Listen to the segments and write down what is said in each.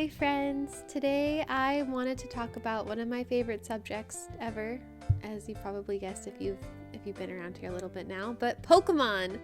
my friends. Today I wanted to talk about one of my favorite subjects ever, as you probably guessed if you've been around here a little bit now, but Pokemon.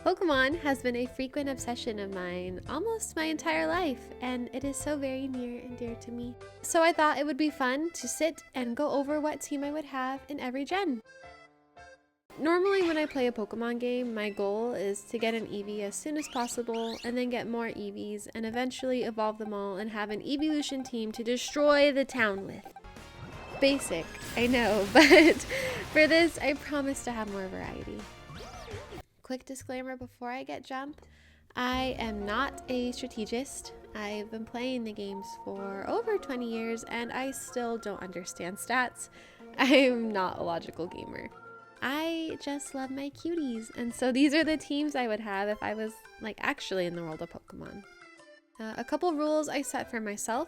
Pokemon has been a frequent obsession of mine almost my entire life, and it is so very near and dear to me. So I thought it would be fun to sit and go over what team I would have in every gen. Normally when I play a Pokemon game, my goal is to get an Eevee as soon as possible and then get more Eevees and eventually evolve them all and have an evolution team to destroy the town with. Basic, I know, but for this I promise to have more variety. Quick disclaimer before I get jumped, I am not a strategist. I've been playing the games for over 20 years and I still don't understand stats. I'm not a logical gamer. I just love my cuties, and so these are the teams I would have if I was like actually in the world of Pokemon. A couple rules I set for myself.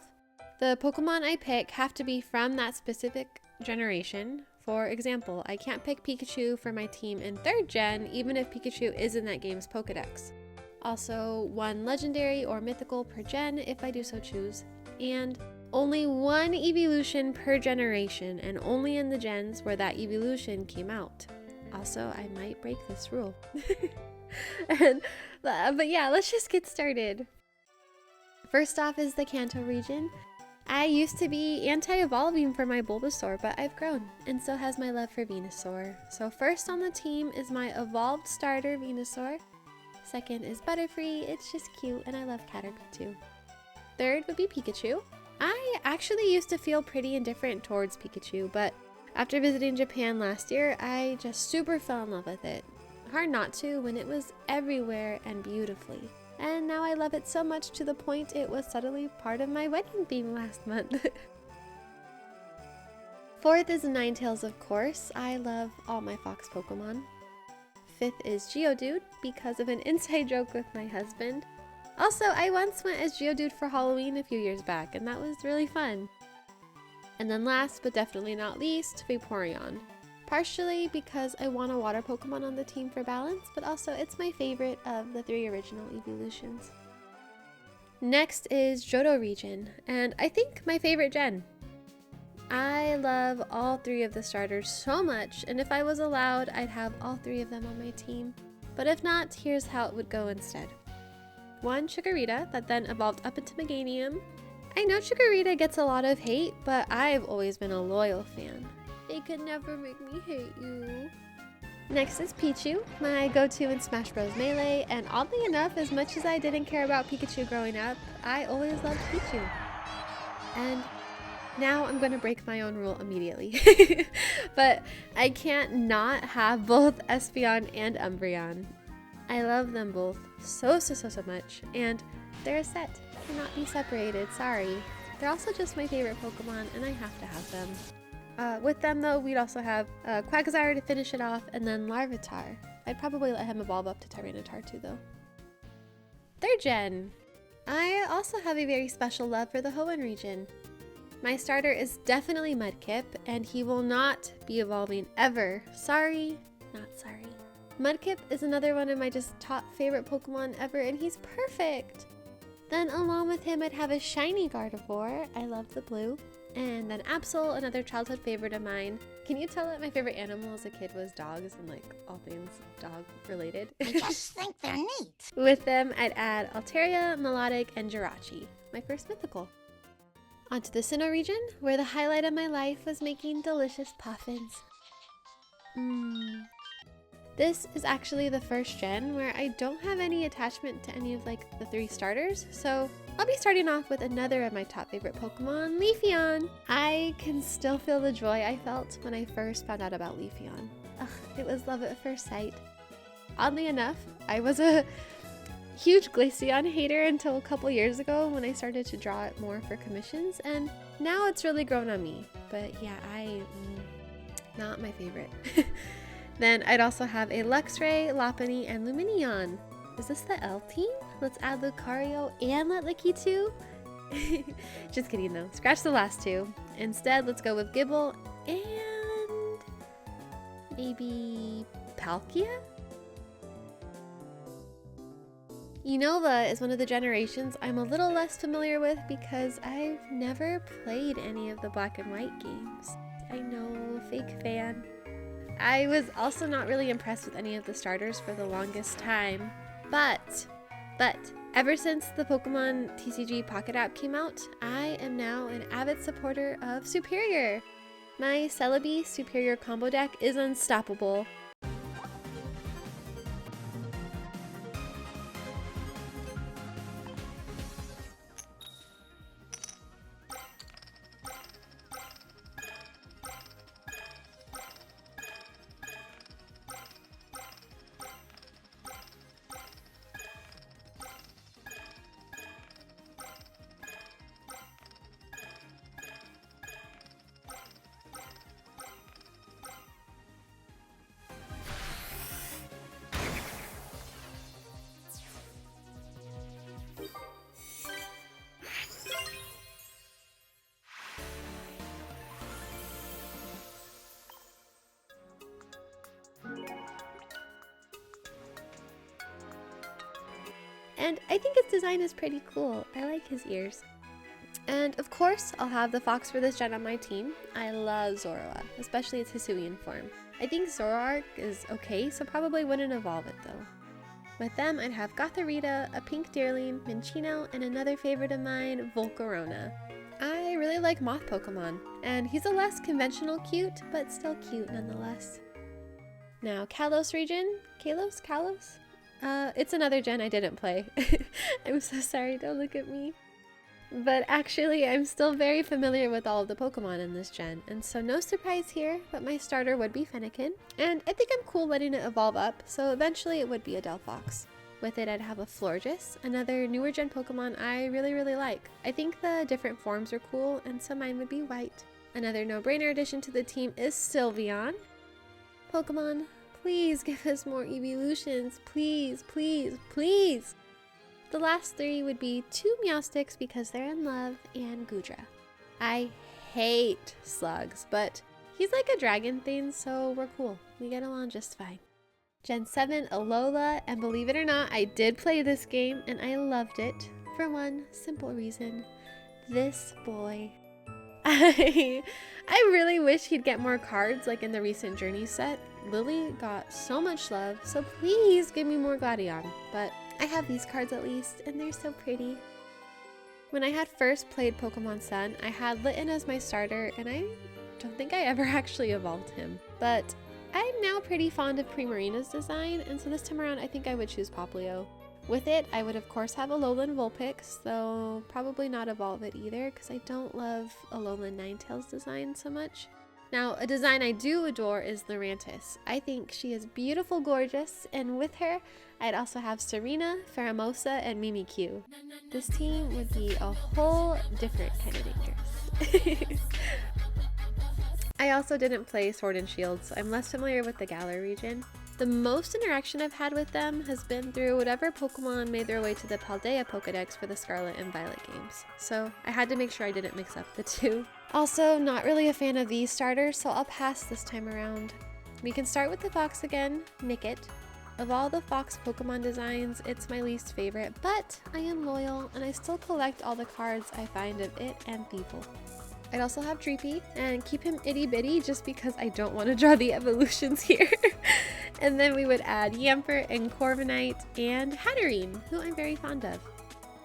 The Pokemon I pick have to be from that specific generation. For example, I can't pick Pikachu for my team in 3rd gen even if Pikachu is in that game's Pokedex. Also, 1 legendary or mythical per gen if I do so choose, and only 1 evolution per generation, and only in the gens where that evolution came out. Also, I might break this rule. But yeah, let's just get started. First off is the Kanto region. I used to be anti-evolving for my Bulbasaur, but I've grown, and so has my love for Venusaur. So first on the team is my evolved starter Venusaur. Second is Butterfree, it's just cute, and I love Caterpie too. Third would be Pikachu. I actually used to feel pretty indifferent towards Pikachu, but after visiting Japan last year, I just super fell in love with it. Hard not to when it was everywhere and beautifully. And now I love it so much to the point it was subtly part of my wedding theme last month. Fourth is Ninetales, of course. I love all my fox Pokemon. Fifth is Geodude because of an inside joke with my husband. Also, I once went as Geodude for Halloween a few years back, and that was really fun. And then last, but definitely not least, Vaporeon. Partially because I want a water Pokemon on the team for balance, but also it's my favorite of the 3 original evolutions. Next is Johto region, and I think my favorite gen. I love all 3 of the starters so much, and if I was allowed, I'd have all 3 of them on my team. But if not, here's how it would go instead. 1 Chikorita that then evolved up into Meganium. I know Chikorita gets a lot of hate, but I've always been a loyal fan. They could never make me hate you. Next is Pichu, my go-to in Smash Bros. Melee, and oddly enough, as much as I didn't care about Pikachu growing up, I always loved Pichu. And now I'm going to break my own rule immediately. But I can't not have both Espeon and Umbreon. I love them both so much, and they're a set, cannot be separated, sorry. They're also just my favorite Pokemon, and I have to have them. With them though, we'd also have Quagsire to finish it off, and then Larvitar. I'd probably let him evolve up to Tyranitar too though. 3rd gen! I also have a very special love for the Hoenn region. My starter is definitely Mudkip, and he will not be evolving ever. Sorry, not sorry. Mudkip is another one of my just top favorite Pokemon ever, and he's perfect! Then along with him I'd have a shiny Gardevoir, I love the blue, and then Absol, another childhood favorite of mine. Can you tell that my favorite animal as a kid was dogs and like all things dog related? I just think they're neat. With them I'd add Altaria, Melodic, and Jirachi, my first mythical. Onto the Sinnoh region, where the highlight of my life was making delicious puffins. This is actually the 1st gen where I don't have any attachment to any of like the 3 starters, so I'll be starting off with another of my top favorite Pokemon, Leafeon. I can still feel the joy I felt when I first found out about Leafeon. Ugh, it was love at first sight. Oddly enough, I was a huge Glaceon hater until a couple years ago when I started to draw it more for commissions, and now it's really grown on me. But yeah, not my favorite. Then I'd also have a Luxray, Lopunny, and Lumineon. Is this the L team? Let's add Lucario and Litliki too? Just kidding though, scratch the last 2. Instead, let's go with Gible and maybe Palkia? Unova is one of the generations I'm a little less familiar with because I've never played any of the black and white games. I know, fake fan. I was also not really impressed with any of the starters for the longest time, but ever since the Pokemon TCG Pocket app came out, I am now an avid supporter of Superior. My Celebi Superior combo deck is unstoppable. And I think his design is pretty cool. I like his ears. And of course, I'll have the fox for this gen on my team. I love Zoroark, especially its Hisuian form. I think Zoroark is okay, so probably wouldn't evolve it though. With them, I'd have Gothorita, a pink Deerling, Minccino, and another favorite of mine, Volcarona. I really like moth Pokemon, and he's a less conventional cute, but still cute nonetheless. Now, Kalos region. Kalos? It's another gen I didn't play. I'm so sorry, don't look at me. But actually, I'm still very familiar with all of the Pokemon in this gen, and so no surprise here, but my starter would be Fennekin. And I think I'm cool letting it evolve up, so eventually it would be a Delphox. With it, I'd have a Florges, another newer gen Pokemon I really like. I think the different forms are cool, and so mine would be white. Another no-brainer addition to the team is Sylveon. Pokemon, please give us more evolutions, please. The last three would be 2 Meowsticks because they're in love, and Goodra. I hate slugs, but he's like a dragon thing, so we're cool. We get along just fine. Gen 7 Alola, and believe it or not, I did play this game and I loved it for one simple reason. This boy. I really wish he'd get more cards like in the recent Journey set. Lillie got so much love, so please give me more Gladion. But I have these cards at least, and they're so pretty. When I had first played Pokemon Sun, I had Litten as my starter, and I don't think I ever actually evolved him. But I'm now pretty fond of Primarina's design, and so this time around I think I would choose Popplio. With it, I would of course have Alolan Vulpix, though probably not evolve it either, because I don't love Alolan Ninetales design so much. Now, a design I do adore is Lurantis. I think she is beautiful, gorgeous, and with her, I'd also have Serena, Pheromosa, and Mimikyu. This team would be a whole different kind of dangerous. I also didn't play Sword and Shield, so I'm less familiar with the Galar region. The most interaction I've had with them has been through whatever Pokemon made their way to the Paldea Pokedex for the Scarlet and Violet games, so I had to make sure I didn't mix up the two. Also, not really a fan of these starters, so I'll pass this time around. We can start with the Fox again, Nickit. Of all the Fox Pokemon designs, it's my least favorite, but I am loyal and I still collect all the cards I find of it and Thievul. I'd also have Dreepy and keep him itty bitty just because I don't want to draw the evolutions here. And then we would add Yamper and Corviknight and Hatterene, who I'm very fond of.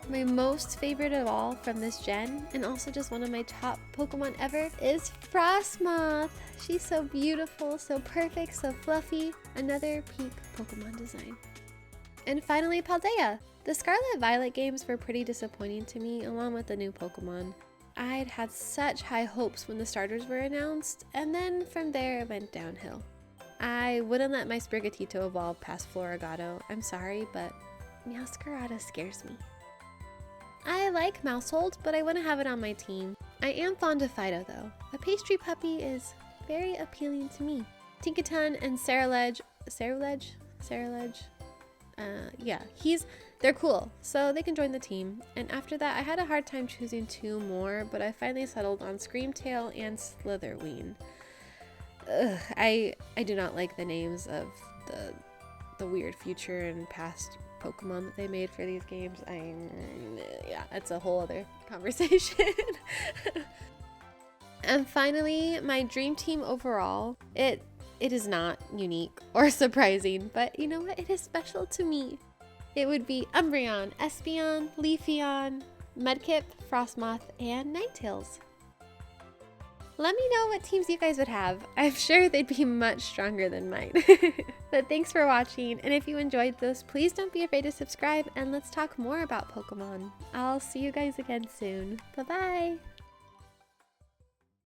My most favorite of all from this gen, and also just one of my top Pokemon ever, is Frostmoth. She's so beautiful, so perfect, so fluffy. Another peak Pokemon design. And finally, Paldea. The Scarlet Violet games were pretty disappointing to me, along with the new Pokemon. I'd had such high hopes when the starters were announced, and then from there it went downhill. I wouldn't let my Sprigatito evolve past Floragato. I'm sorry, but Meowscarada scares me. I like Mousehold, but I wouldn't have it on my team. I am fond of Fido though. A pastry puppy is very appealing to me. Tinkaton and Ceruledge, they're cool, so they can join the team. And after that, I had a hard time choosing 2 more, but I finally settled on Screamtail and Slitherween. I do not like the names of the weird future and past Pokemon that they made for these games. Yeah, it's a whole other conversation. And finally, my dream team overall, it is not unique or surprising, but you know what? It is special to me. It would be Umbreon, Espeon, Leafeon, Mudkip, Frostmoth, and Ninetales. Let me know what teams you guys would have. I'm sure they'd be much stronger than mine. But thanks for watching, and if you enjoyed this, please don't be afraid to subscribe, and let's talk more about Pokemon. I'll see you guys again soon. Bye-bye!